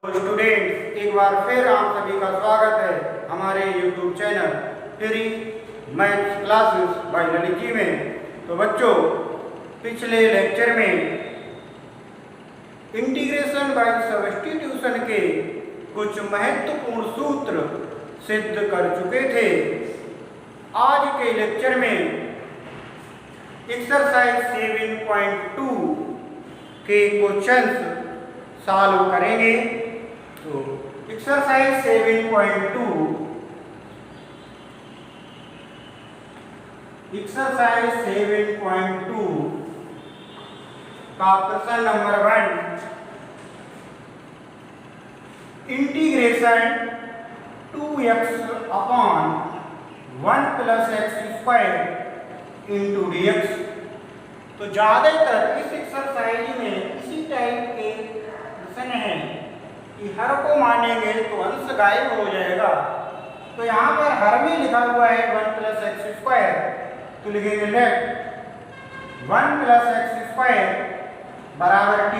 Students, एक बार फिर आप सभी का स्वागत है हमारे YouTube channel free maths classes by Lalit ji में। तो बच्चों, पिछले लेक्चर में इंटीग्रेशन बाय सब्स्टिट्यूशन के कुछ महत्वपूर्ण सूत्र सिद्ध कर चुके थे। आज के लेक्चर में एक्सरसाइज 7.2 के क्वेश्चंस सॉल्व करेंगे। तो एक्सरसाइज 7.2 का प्रश्न number 1, integration 2x upon 1 plus x square into dx। तो ज़्यादातर इस एक्सरसाइज में इसी टाइप के प्रश्न हैं कि हर को मानेंगे तो अंश गायब हो जाएगा। तो यहाँ पर हर में लिखा हुआ है 1 प्लस एक्स स्क्वायर, तो लिखेंगे लेट 1 प्लस एक्स स्क्वायर बराबर t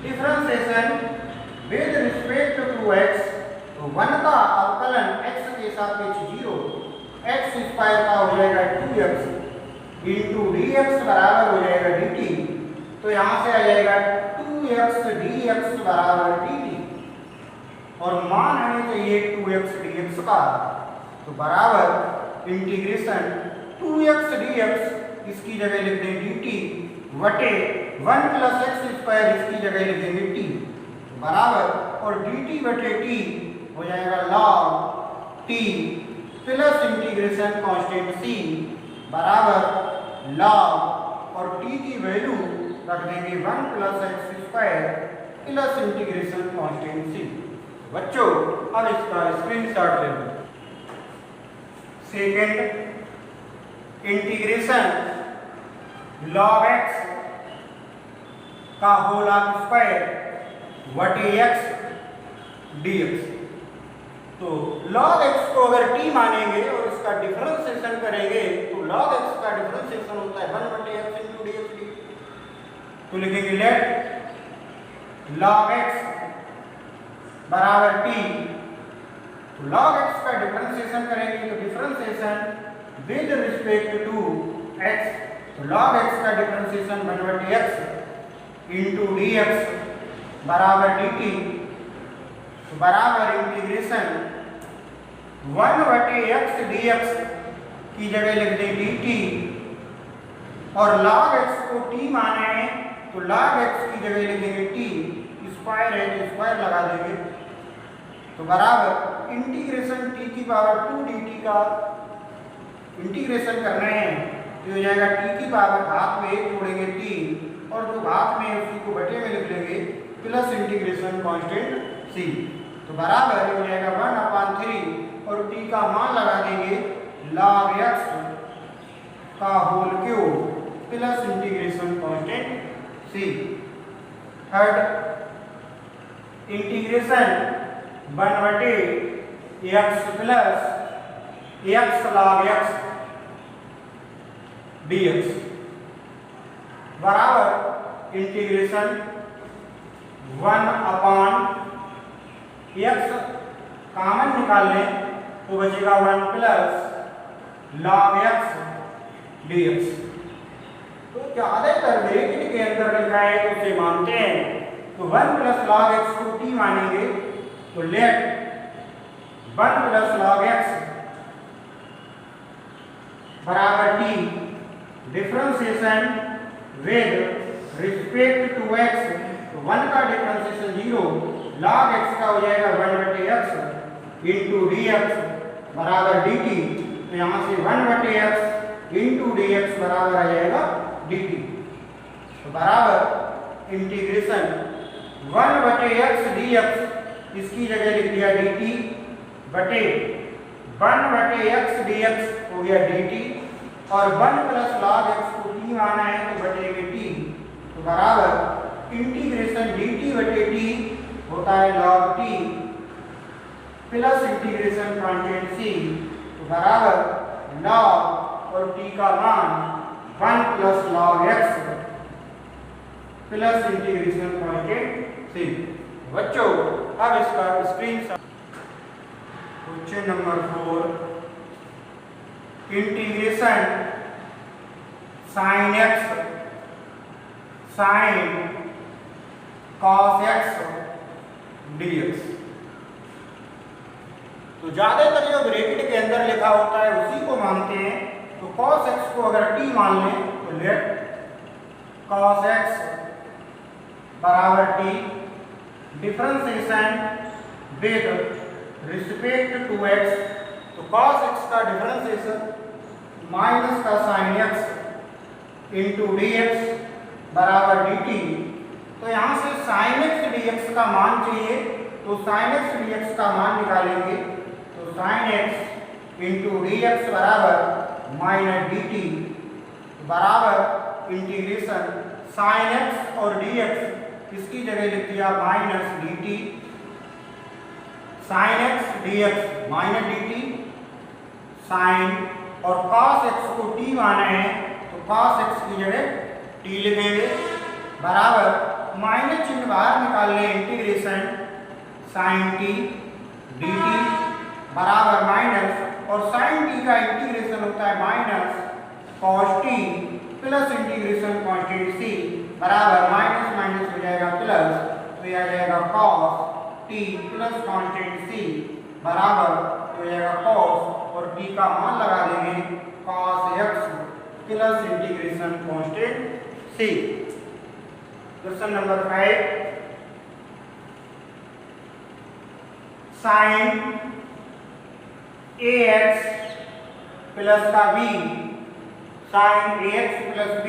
differentiation with respect to x। तो 1 का अवकलन x के सापेक्ष 0, एक्स स्क्वायर का हो जाएगा 2x इंटू dx बराबर हो जाएगा dt। तो यहाँ से आ जाएगा 2x dx बराबर dt और मान हमें चाहिए 2x dx का। तो बराबर इंटीग्रेशन 2x dx इसकी जगह लिख दें dt वटे 1 प्लस एक्स स्क्वायर इसकी जगह लिख देंगे t बराबर, और dt बटे t हो जाएगा log t plus integration constant c बराबर log और t की वैल्यू रख देंगे 1 plus x square plus integration constant c। बच्चों, अब इसका स्क्रीनशॉट ले लो। सेकेंड, इंटीग्रेशन log x का होल स्क्वायर वटे x dx। तो log x को अगर t मानेंगे और इसका डिफरेंशिएशन करेंगे तो log x का डिफरेंशिएशन होता है 1 बटे x इंटू dx। तो लिखेंगे लेट log x बराबर t। तो log x का डिफरेंशिएशन करेंगे तो differentiation with respect to x। तो log x का डिफरेंशिएशन 1 बटे x इंटू dx बराबर dt। तो बराबर इंटीग्रेशन 1 बटे x dx की जगह लिख दें dt और log x को t माना है तो log x की जगह लिखेंगे t, स्क्वायर है तो स्क्वायर लगा देंगे। तो बराबर इंटीग्रेशन t की पावर 2 dt का इंटीग्रेशन करना है तो हो जाएगा t की पावर घात में 1 जोड़ेंगे t और जो घात में उसी को बटे में लिख लेंगे प्लस इंटीग्रेशन कांस्टेंट c। तो बराबर हो जाएगा 1/3 और t का मान लगा देंगे log x का whole cube plus integration constant c। Third, integration 1 बटे x plus x log x dx बराबर इंटीग्रेशन 1 अपॉन x कॉमन निकाल लें तो बचेगा 1 प्लस log x dx। तो ज्यादातर ब्रैकेट के अंदर लिखा है तो उसे मानते हैं। तो 1 प्लस log x को t मानेंगे तो लेट 1 प्लस log x बराबर t differentiation with respect to x। तो 1 का डिफरेंशिएशन 0, log x का हो जाएगा 1 बटे x इंटू dx बराबर dt। तो यहाँ से 1 बटे x इंटू dx बराबर आ जाएगा dt। तो बराबर इंटीग्रेशन 1 बटे x dx इसकी जगह लिख दिया dt बटे 1 बटे x dx हो गया dt और 1 प्लस log x को t माना है तो बटेगा t। तो बराबर इंटीग्रेशन dt बटे t होता है log t plus integration constant c। तो बराबर log और t का मान 1 plus log x plus integration constant c। बच्चों अब इसका screen question number 4, integration sine x sine cos x dx. तो ज्यादातर जो ब्रैकेट के अंदर लिखा होता है उसी को मानते हैं। तो cos x को अगर t मान लें तो लेट cos x बराबर t differentiation with respect to x। तो cos x का डिफरेंशिएशन माइनस का साइन x इंटू dx बराबर dt। तो यहाँ से साइन x dx का मान चाहिए, तो साइन x dx का मान निकालेंगे। तो साइन x इंटू dx बराबर माइनस dt बराबर इंटीग्रेशन साइन x और dx इसकी जगह लिख दिया minus dt, sine x dx minus dt sine और cos x को t माना है तो cos x की जगह t लिखेंगे बराबर माइनस चिन्ह बाहर निकाल लें इंटीग्रेशन साइन t dt बराबर माइनस और साइन t का इंटीग्रेशन होता है minus cos t plus integration constant c बराबर माइनस माइनस हो जाएगा प्लस, तो यह आ जाएगा cos t plus constant c बराबर हो जाएगा cos और t का मान लगा देंगे cos x plus integration constant c। Question number 5, sine ax plus का b sine ax plus b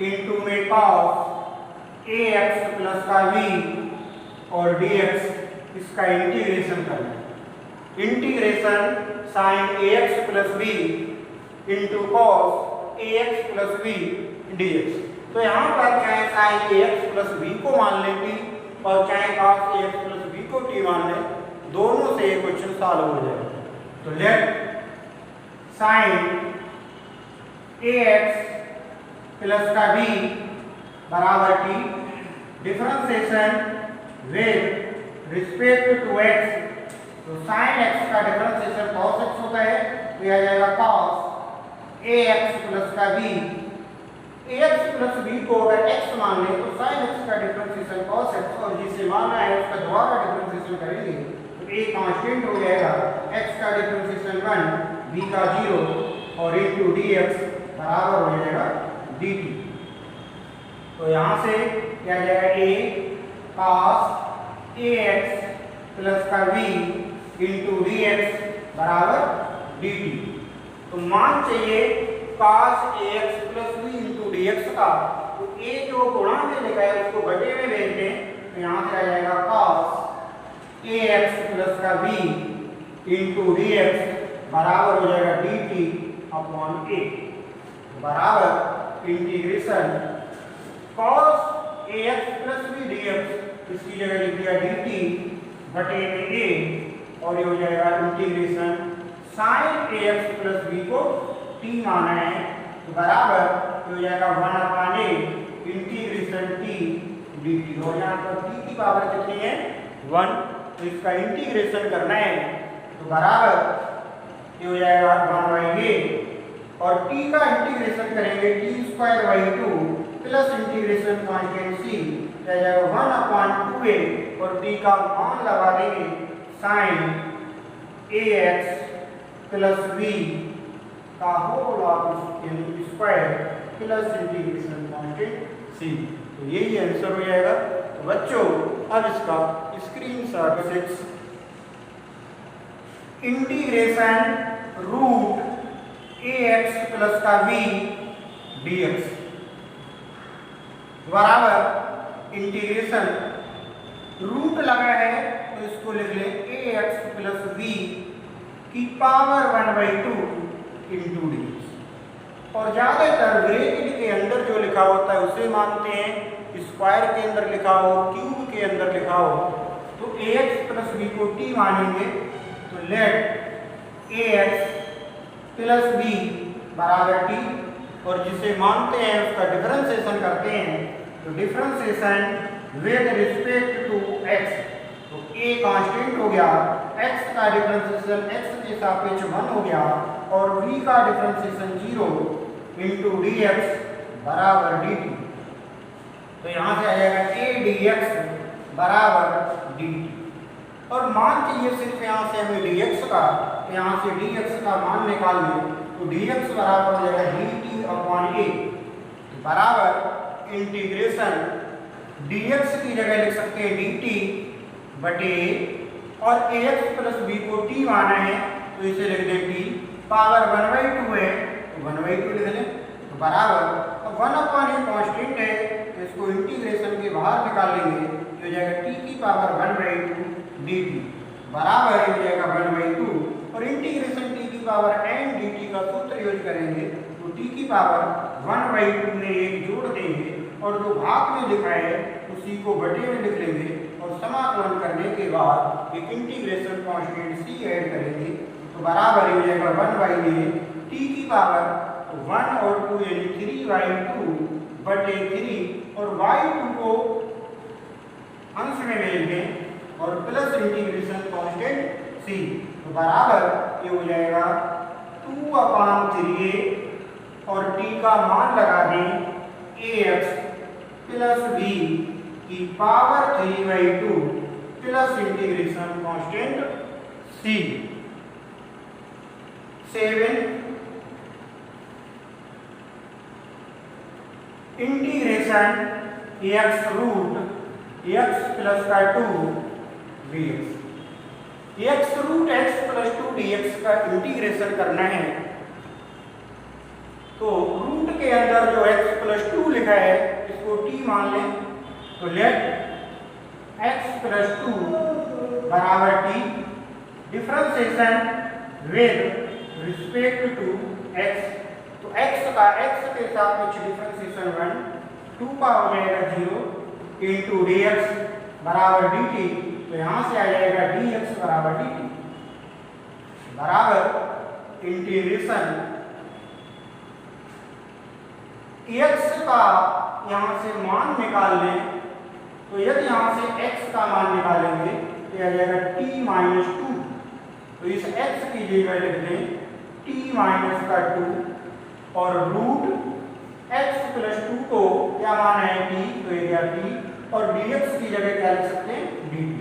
into में cos ax प्लस का b और dx इसका इंटीग्रेशन करना है। Integration sine ax plus b into cos ax plus b dx। तो यहाँ पर चाहे साइन ax प्लस b को मान लें t और चाहे cos ax प्लस b को t मान लें, दोनों से ये क्वेश्चन सॉल्व हो जाएगा। तो लेट साइन ax प्लस का b बराबर t differentiation with respect to x। तो साइन x का डिफरेंशिएशन cos x होता है, तो यह आ जाएगा cos ax प्लस का b। ax प्लस b को अगर x मान लें तो साइन x का डिफरेंशिएशन cos x और जिसे मानना है उसका दोबारा डिफरेंशिएशन करेंगे तो a कांस्टेंट हो जाएगा, x का डिफरेंशिएशन 1 b का 0 और इंटू dx बराबर हो जाएगा dt। तो यहाँ से क्या आ जाएगा a cos ax प्लस का b इंटू dx बराबर dt। तो मान चाहिए cos ax plus b into dx का, तो a जो गुणा में लिखा है उसको बटे में भेज दें तो यहाँ से आ जाएगा cos ax प्लस का b इंटू dx बराबर हो जाएगा dt अपॉन a बराबर integration cos ax plus b dx इसकी जगह लिख दिया dt बटे में a और ये हो जाएगा integration sine ax plus b को t माना है तो बराबर हो जाएगा 1/a इंटीग्रेशन t dt। और यहाँ पर t की पावर कितनी है 1, तो इसका इंटीग्रेशन करना है तो बराबर ये हो जाएगा 1/a और t का इंटीग्रेशन करेंगे t² 2 plus integration constant c आ जाएगा 1/2a और t का मान लगा देंगे साइन ax प्लस b का whole square plus integration constant c। तो यही आंसर हो जाएगा। तो बच्चों अब इसका screenshot 6, integration root ax plus का b dx बराबर इंटीग्रेशन रूट लगा है तो इसको लिख ले ax प्लस b की पावर 1/2 इंटू dx। और ज्यादातर ब्रैकेट के अंदर जो लिखा होता है उसे मानते हैं, स्क्वायर के अंदर लिखा हो क्यूब के अंदर लिखा हो तो ax प्लस b को t मानेंगे। तो लेट ax प्लस b बराबर t और जिसे मानते हैं उसका डिफरेंशिएशन करते हैं तो differentiation with respect to x, तो a कांस्टेंट हो गया, x का डिफरेंशिएशन x के सापेक्ष 1 हो गया और v का डिफरेंशिएशन 0 इंटू dx बराबर dt। तो यहाँ से आ जाएगा a dx बराबर dt। और मान चाहिए सिर्फ यहाँ से हमें dx का, तो यहाँ से dx का मान निकाल लें तो dx बराबर हो जाएगा dt अपॉन a बराबर इंटीग्रेशन dx की जगह लिख सकते हैं dt बटे और ax प्लस b को t माना है तो इसे लिख दें t पावर 1/2 है तो 1/2 लिख लें तो बराबर 1 अपॉन ए कांस्टेंट है तो इसको इंटीग्रेशन के बाहर निकाल लेंगे तो हो जाएगा t की पावर 1/2 dt बराबर हो जाएगा 1/2 और इंटीग्रेशन t की पावर n dt का सूत्र यूज करेंगे तो t की पावर 1/2 में एक जोड़ देंगे और जो भाग में लिखा है उसी को बटे में लिख लेंगे और समाकलन करने के बाद एक इंटीग्रेशन कांस्टेंट c ऐड करेंगे तो बराबर हो जाएगा 1 में t की पावर 1 और 2 यानी 3/2 बटे 3 और y2 को अंश में ले लेंगे और प्लस इंटीग्रेशन कांस्टेंट c तो बराबर ये हो जाएगा 2/3a और t का मान लगा दें ax प्लस b की power 3/2 plus integration constant c 7 integration x root x plus का 2 dx x root x plus 2 dx का इंटीग्रेशन करना है तो रूट के अंदर जो x प्लस 2 लिखा है इसको t मान लें तो लेट x प्लस 2 बराबर t differentiation with respect to x तो x का x के सापेक्ष डिफरेंशिएशन 1 2 का हो जाएगा 0 इंटू dx बराबर dt तो यहाँ से आ जाएगा dx बराबर dt बराबर इंटीग्रेशन x का यहाँ से मान निकाल लें तो यदि यहाँ से x का मान निकालेंगे तो आ जाएगा t-2 तो इस x की जगह लिख दें t-2 और रूट x प्लस 2 को क्या माना है t तो ये गया t और dx की जगह क्या लिख सकते हैं dt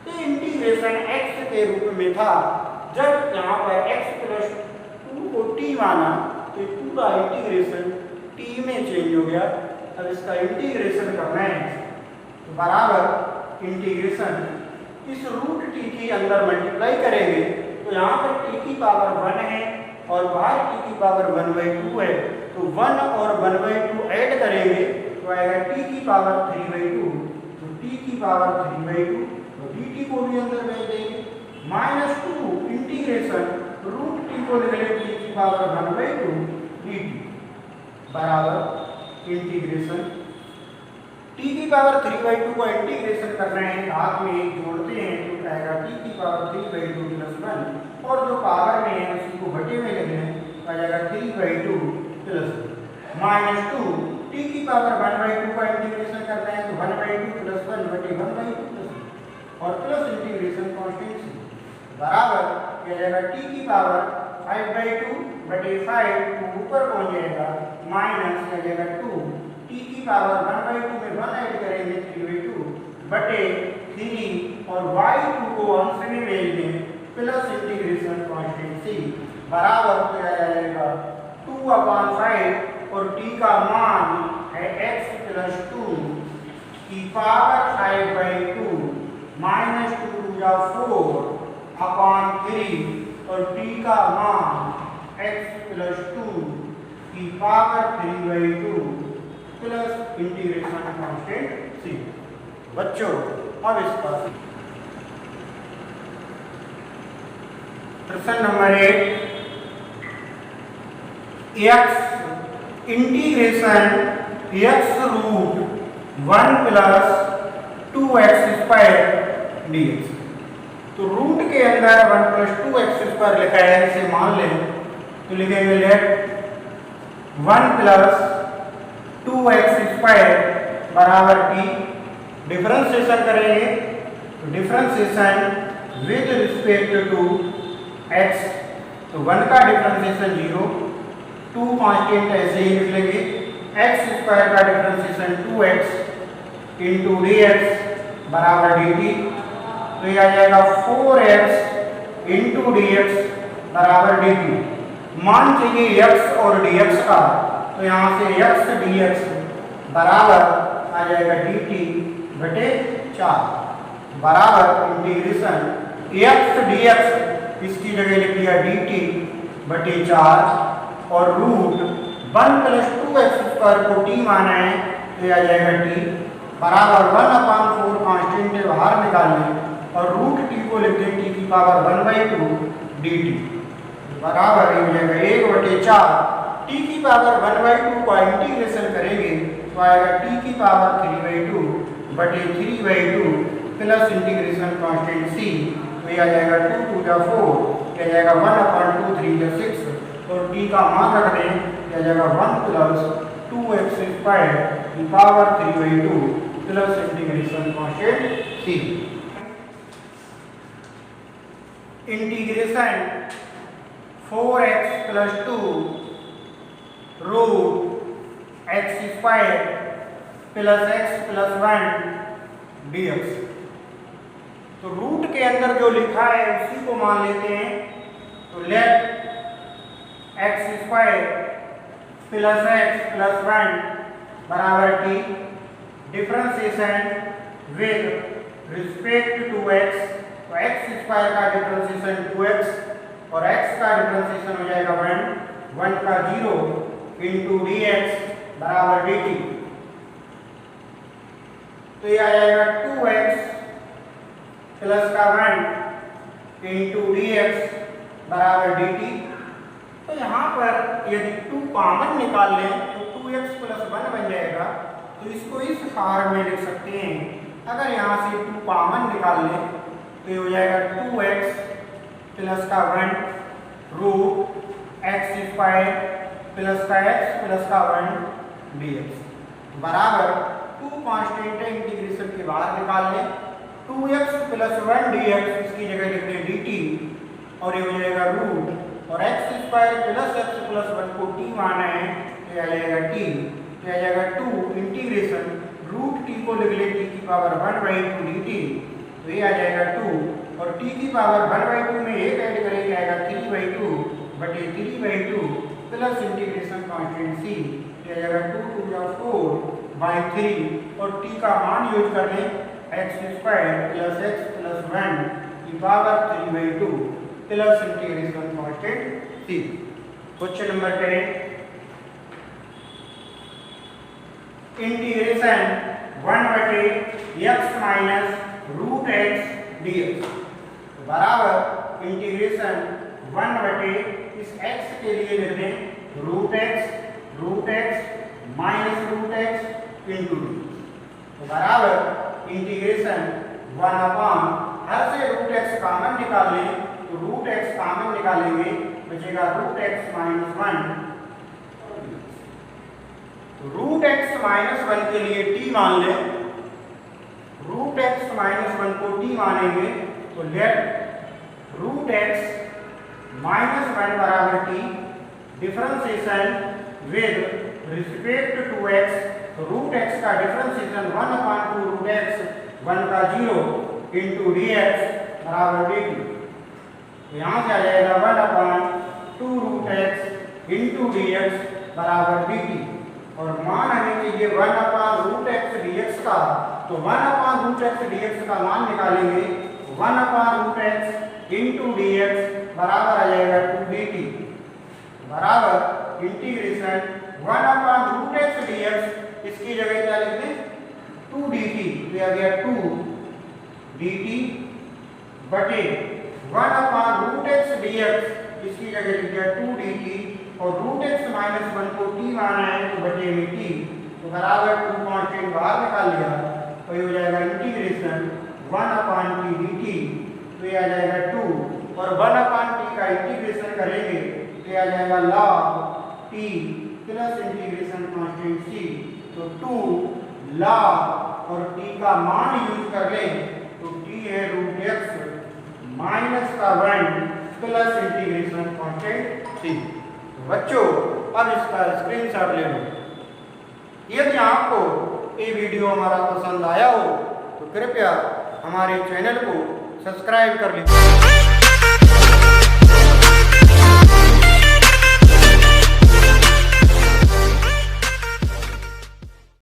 तो इंटीग्रेशन x के रूप में था जब यहाँ पर x प्लस 2 को t माना तो पूरा इंटीग्रेशन t में चेंज हो गया। अब इसका इंटीग्रेशन करना है तो बराबर इंटीग्रेशन इस रूट t के अंदर मल्टीप्लाई करेंगे तो यहाँ पर t की पावर 1 है और बाहर t की पावर 1/2 है तो 1 और 1/2 ऐड करेंगे तो आएगा t की पावर 3/2 तो t की पावर 3/2 तो dt को भी अंदर भेज देंगे -2 इंटीग्रेशन रूट t को लिख लेंगे t की पावर 1/2 dt बराबर इंटीग्रेशन t की पावर 3/2 को इंटीग्रेशन करना है हाथ में एक जोड़ते हैं तो आएगा t की पावर 3/2 प्लस 1 और जो पावर में है उसी को बटे में लिख लें आ जाएगा 3/2 प्लस -2 t की पावर 1/2 का इंटीग्रेशन करना है तो 1/2 प्लस 1 बटे 1/2 प्लस और प्लस इंटीग्रेशन कांस्टेंट बराबर क्या जाएगा t की पावर 5/2 बटे 5 को ऊपर पहुंच जाएगा माइनस क्या जाएगा 2 t की पावर 1/2 में 1 ऐड करेंगे 3/2 बटे 3 और y2 को अंश में भेज दें प्लस इंटीग्रेशन कांस्टेंट c बराबर क्या जाएगा 2/5 और t का मान है x प्लस 2 की पावर 5/2 -2 या 4/3 और t का मान x प्लस 2 की power 3/2 plus integration constant c। बच्चों अब इसका प्रश्न नंबर 8 x integration x root 1 plus 2x² dx तो रूट के अंदर 1 प्लस 2x² लिखा है इसे मान लें तो लिखेंगे लेट 1 प्लस 2x² बराबर t डिफरेंशिएशन करेंगे तो differentiation with respect to x, तो 1 का डिफरेंशिएशन 0, 2 कांस्टेंट ऐसे ही लिख लेंगे, x स्क्वायर का डिफरेंशिएशन 2x इंटू dx बराबर dt, तो ये आ जाएगा 4x इंटू dx बराबर dt। मान चाहिए x और dx का, तो यहाँ से x dx बराबर आ जाएगा dt बटे 4 बराबर इंटीग्रेशन x dx, इसकी जगह लिख दिया dt बटे 4 और रूट 1 प्लस 2x स्क्वायर को t माना है, तो यह आ जाएगा t बराबर 1/4 कांस्टेंट बाहर निकाल लें और रूट t को लिख दें t की पावर 1/2 dt बराबर हो जाएगा 1/4। t की पावर 1/2 का इंटीग्रेशन करेंगे तो आएगा t की पावर 3/2 बटे 3/2 प्लस इंटीग्रेशन कांस्टेंट c, तो ये आ जाएगा 2 2 जा 4, क्या जाएगा 1/2 3 जा 6 और t का मान रख दें, क्या जाएगा 1 प्लस 2x स्क्वायर की power 3/2 plus integration constant c। Integration 4x plus 2 root x square plus x plus 1 dx, तो रूट के अंदर जो लिखा है उसी को मान लेते हैं, तो let x square plus x plus 1 बराबर t, differentiation with respect to x, तो x स्क्वायर का डिफरेंशिएशन 2x और x का डिफरेंशिएशन हो जाएगा 1 का 0 इंटू dx बराबर dt, तो ये आ जाएगा 2x प्लस का 1 इंटू dx बराबर dt। तो यहाँ पर यदि 2 कॉमन निकाल लें तो 2x प्लस 1 बन जाएगा, तो इसको इस फॉर्म में लिख सकते हैं। अगर यहाँ से 2 कॉमन निकाल लें तो ये हो जाएगा 2x प्लस का 1 रूट x स्क्वायर प्लस का x प्लस का 1 dx बराबर 2 कांस्टेंट है, इंटीग्रेशन के बाहर निकाल लें, 2x प्लस 1 dx इसकी जगह लिख दें dt और ये हो जाएगा रूट और x square plus x plus 1 को t माना है, तो ये आ जाएगा t, तो आ जाएगा 2 इंटीग्रेशन रूट t को लिख लें t की पावर 1/2 dt, तो ये आ जाएगा 2 और t की पावर 1/2 में 1 ऐड करेंगे आएगा 3/2 बटे 3/2 प्लस इंटीग्रेशन कांस्टेंट c, तो आ जाएगा 2 2 जा 4/3 और t का मान यूज कर लें x square plus x plus 1 की power 3/2 plus integration constant c। Question number 10, integration 1/x minus root x dx बराबर इंटीग्रेशन 1 इस x के लिए लिख दें root x minus root x into D, तो बराबर इंटीग्रेशन 1/, हर से रूट x कॉमन निकाल लें तो रूट x कॉमन निकालेंगे बचेगा रूट x माइनस 1, तो रूट x माइनस 1 के लिए t मान लें, रूट x माइनस 1 को t मानेंगे तो लेट रूट x माइनस 1 बराबर t, differentiation with respect to x, तो रूट x का डिफरेंशिएशन 1/2 रूट x 1 का 0 इंटू dx बराबर dt, तो यहाँ से आ जाएगा 1/2 रूट x इंटू dx बराबर dt और मान हमें चाहिए 1/रूट x dx का, तो 1/रूट x dx का मान निकालेंगे, 1/रूट x इंटू dx बराबर आ जाएगा 2 dt बराबर इंटीग्रेशन 1/रूट x dx, इसकी जगह क्या लिख दें 2 dt, तो आ गया 2 dt बटे 1/रूट x dx, इसकी जगह लिख दिया 2 dt और रूट x माइनस 1 को t माना है तो बटे में t, तो बराबर 2 कांस्टेंट बाहर निकाल लिया तो ये हो जाएगा इंटीग्रेशन 1/t dt, तो ये आ जाएगा 2 और 1/t का इंटीग्रेशन करेंगे तो ये आ जाएगा log t plus integration constant c, तो 2 log और t का मान यूज कर लें तो t है रूट एक्स माइनस का 1 प्लस इंटीग्रेशन कांस्टेंट थी। बच्चों अब इसका स्क्रीनशॉट ले लो। यदि आपको ये वीडियो हमारा पसंद आया हो तो कृपया हमारे चैनल को सब्सक्राइब कर लीजिए।